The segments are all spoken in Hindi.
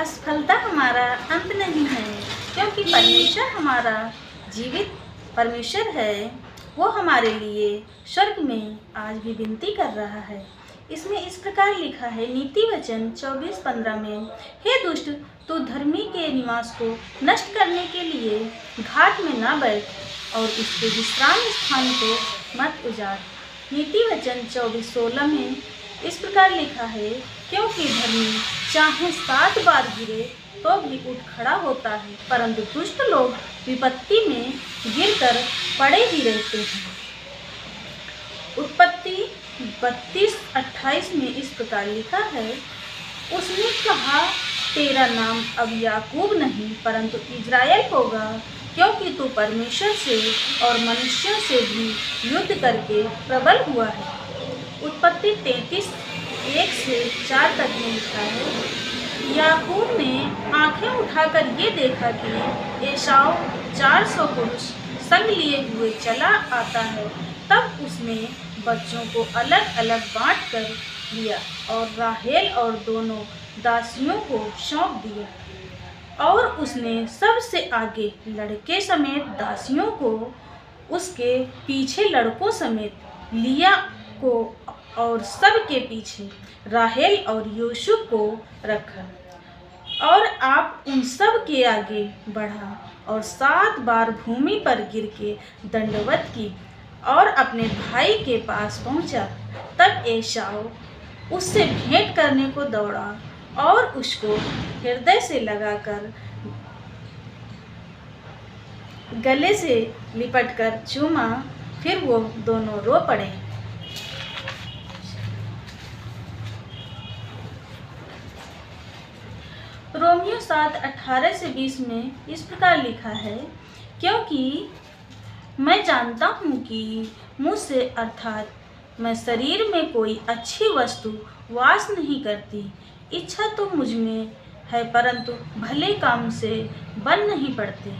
असफलता हमारा अंत नहीं है, क्योंकि परमेश्वर हमारा जीवित परमेश्वर है। वो हमारे लिए स्वर्ग में आज भी विनती कर रहा है। इसमें इस प्रकार लिखा है नीति वचन 24:15 में, हे दुष्ट, तू धर्मी के निवास को नष्ट करने के लिए घाट में ना बैठ और उसके विश्राम स्थान को मत उजाड़। नीति वचन 24:16 में इस प्रकार लिखा है, क्योंकि धर्मी चाहे 7 बार गिरे तो भी उठ खड़ा होता है, परंतु दुष्ट लोग विपत्ति में गिरकर पड़े ही रहते हैं। उत्पत्ति 32:28 में इस प्रकार लिखा है, उसने कहा, तेरा नाम अब याकूब नहीं परंतु इज़राइल होगा, क्योंकि तू परमेश्वर से और मनुष्यों से भी युद्ध करके प्रबल हुआ है। उत्पत्ति 33:1-4 तक में लिखा है, याकूब ने आंखें उठाकर ये देखा कि एसाव 400 पुरुष संग लिए हुए चला आता है। तब उसने बच्चों को अलग अलग बांट कर लिया और राहेल और दोनों दासियों को सौंप दिया, और उसने सबसे आगे लड़के समेत दासियों को, उसके पीछे लड़कों समेत लिया को और सबके पीछे राहेल और यूसुफ को रखा। और आप उन सब के आगे बढ़ा और 7 बार भूमि पर गिर के दंडवत की और अपने भाई के पास पहुंचा। तब एसाव उससे भेंट करने को दौड़ा और उसको हृदय से लगाकर गले से लिपटकर चूमा। फिर वो दोनों रो पड़े। रोमियो 7:18-20 में इस प्रकार लिखा है, क्योंकि मैं जानता हूँ कि मुझसे अर्थात मैं शरीर में कोई अच्छी वस्तु वास नहीं करती। इच्छा तो मुझ में है, परंतु भले काम से बन नहीं पड़ते।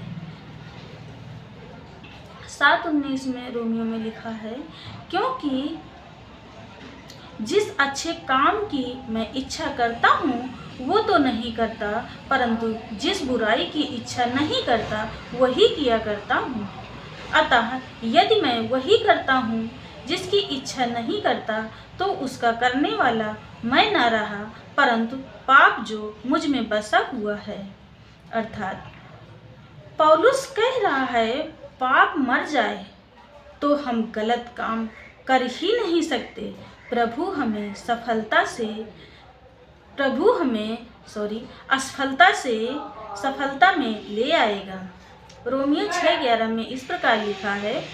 7:19 में रोमियो में लिखा है, क्योंकि जिस अच्छे काम की मैं इच्छा करता हूँ वो तो नहीं करता, परंतु जिस बुराई की इच्छा नहीं करता वही किया करता हूँ। अतः यदि मैं वही करता हूँ जिसकी इच्छा नहीं करता, तो उसका करने वाला मैं ना रहा, परंतु पाप जो मुझ में बसा हुआ है। अर्थात पौलुस कह रहा है, पाप मर जाए तो हम गलत काम कर ही नहीं सकते। प्रभु हमें असफलता से सफलता में ले आएगा। रोमियो 6:11 में इस प्रकार लिखा है,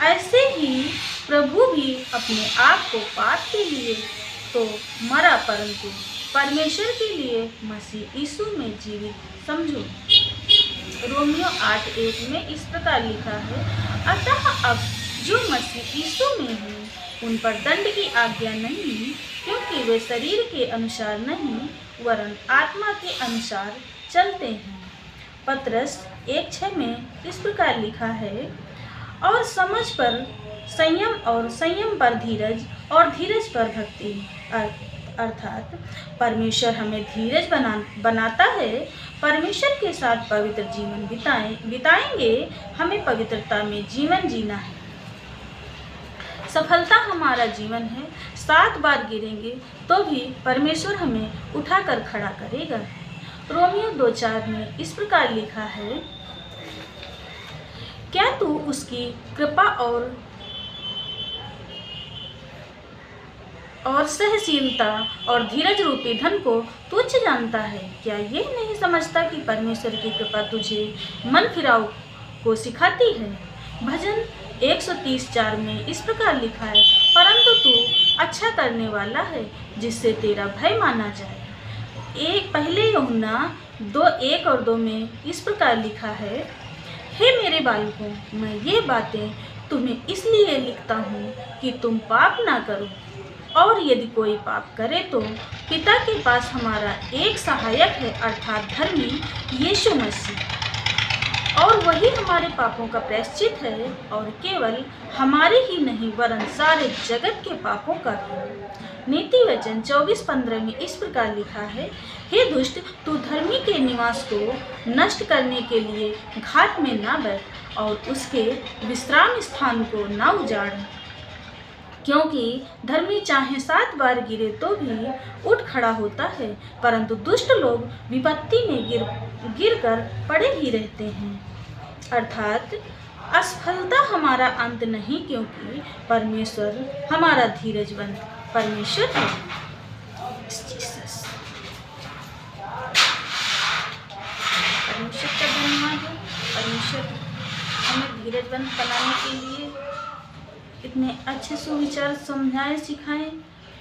ऐसे ही प्रभु भी अपने आप को पाप के लिए तो मरा, परंतु परमेश्वर के लिए मसीह यीशु में जीवित समझो। रोमियो 8:1 में इस प्रकार लिखा है, अतः अब जो मसीह यीशु में हैं उन पर दंड की आज्ञा नहीं, क्योंकि वे शरीर के अनुसार नहीं वरन आत्मा के अनुसार चलते हैं। पतरस 1:6 में इस प्रकार लिखा है, और समझ पर संयम और संयम पर धीरज और धीरज पर भक्ति। अर्थात परमेश्वर हमें धीरज बनाता है। परमेश्वर के साथ पवित्र जीवन बिताएंगे। हमें पवित्रता में जीवन जीना है। सफलता हमारा जीवन है। 7 बार गिरेंगे तो भी परमेश्वर हमें उठाकर खड़ा करेगा। रोमियो 2:4 में इस प्रकार लिखा है, क्या तू उसकी कृपा और सहनशीलता और धीरज रूपी धन को तुच्छ जानता है? क्या ये नहीं समझता कि परमेश्वर की कृपा तुझे मन फिराव को सिखाती है? भजन 130:4 में इस प्रकार लिखा है, परंतु तू अच्छा करने वाला है जिससे तेरा भय माना जाए। पहले यूहन्ना 2:1 और 2 में इस प्रकार लिखा है, हे मेरे बालकों, मैं ये बातें तुम्हें इसलिए लिखता हूँ कि तुम पाप ना करो। और यदि कोई पाप करे तो पिता के पास हमारा एक सहायक है, अर्थात धर्मी यीशु मसीह, और वही हमारे पापों का प्रायश्चित है, और केवल हमारे ही नहीं वरन सारे जगत के पापों का भी। नीति वचन 24:15 में इस प्रकार लिखा है, हे दुष्ट, तू धर्मी के निवास को नष्ट करने के लिए घाट में ना बैठ और उसके विश्राम स्थान को ना उजाड़, क्योंकि धर्मी चाहे 7 बार गिरे तो भी उठ खड़ा होता है, परंतु दुष्ट लोग विपत्ति में गिर कर पड़े ही रहते हैं। अर्थात असफलता हमारा अंत नहीं, क्योंकि परमेश्वर हमारा धीरजवंत परमेश्वर है। परमेश्वर का धन्यवाद है। परमेश्वर हमें धीरजवंत बनाने के लिए इतने अच्छे सुविचार समझाए सिखाए,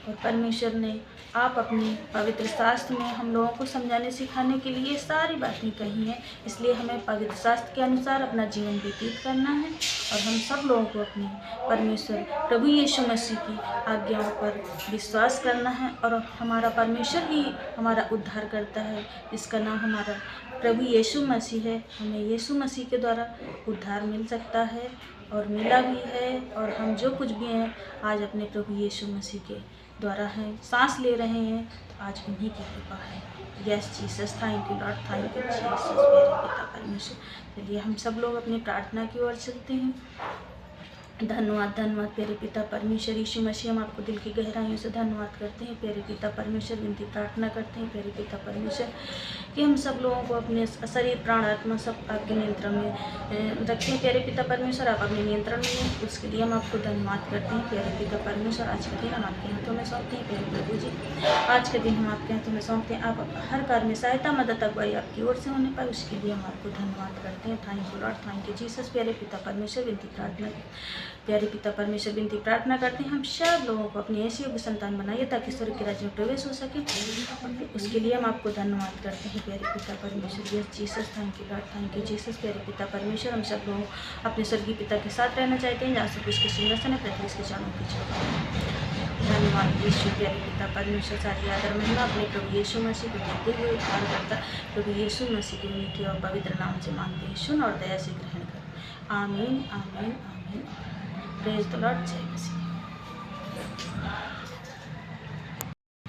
और परमेश्वर ने आप अपने पवित्र शास्त्र में हम लोगों को समझाने सिखाने के लिए सारी बातें कही हैं। इसलिए हमें पवित्र शास्त्र के अनुसार अपना जीवन व्यतीत करना है, और हम सब लोगों को अपने परमेश्वर प्रभु यीशु मसीह की आज्ञाओं पर विश्वास करना है। और हमारा परमेश्वर ही हमारा उद्धार करता है, जिसका नाम हमारा प्रभु यीशु मसीह है। हमें यीशु मसीह के द्वारा उद्धार मिल सकता है और मिला भी है, और हम जो कुछ भी हैं आज अपने प्रभु यीशु मसीह के द्वारा हैं, सांस ले रहे हैं, तो आज उन्हीं की कृपा है। Yes Jesus, thank you Lord, thank you Jesus, मेरे पिता परमेश्वर। चलिए हम सब लोग अपनी प्रार्थना की ओर चलते हैं। धन्यवाद धन्यवाद प्यारे पिता परमेश्वर यीशु मसीह, हम आपको दिल की गहराइयों से धन्यवाद करते हैं प्यारे पिता परमेश्वर। विनती प्रार्थना करते हैं प्यारे पिता परमेश्वर कि हम सब लोगों को अपने शरीर प्राण आत्मा सब आपके नियंत्रण में रखें प्यारे पिता परमेश्वर। आप अपने नियंत्रण में हैं, उसके लिए हम आपको धन्यवाद करते हैं प्यारे पिता परमेश्वर। आज का दिन हम आपके हाथों में सौंपते हैं प्यारे प्रभु जी। आज के दिन हम आपके हाथों में सौंपते हैं। आप हर कार्य में सहायता मदद अगुवाई आपकी ओर से होने पाए, उसके लिए हम आपको धन्यवाद करते हैं। Thank you Lord, thank you Jesus. प्यारे पिता परमेश्वर विनती प्रार्थना प्यारे पिता परमेश्वर विनती प्रार्थना करते हैं हम सब लोगों को अपनी ऐसी योग्य संतान बनाइए ताकि स्वर्ग के राज्य में प्रवेश हो सके। उसके लिए हम आपको धन्यवाद करते हैं प्यारे पिता परमेश्वर। Yes Jesus, thank you Lord, thank you Jesus. प्यारे पिता परमेश्वर, हम सब लोग अपने स्वर्गीय पिता के साथ रहना चाहते हैं, जहाँ से उसके सिंहासन है पृथ्वी के चारों की चौकी। धन्यवाद यीशु। प्यारे पिता परमेश्वर, सारी आदर महिमा अपने प्रभु यीशु मसीह को देते हुए उद्धारकर्ता प्रभु यीशु मसीह के मीठे और पवित्र नाम से मांगते हैं, सुन और दया से ग्रहण कर। आमीन आमीन आमीन। Praise the Lord. जय मसीह।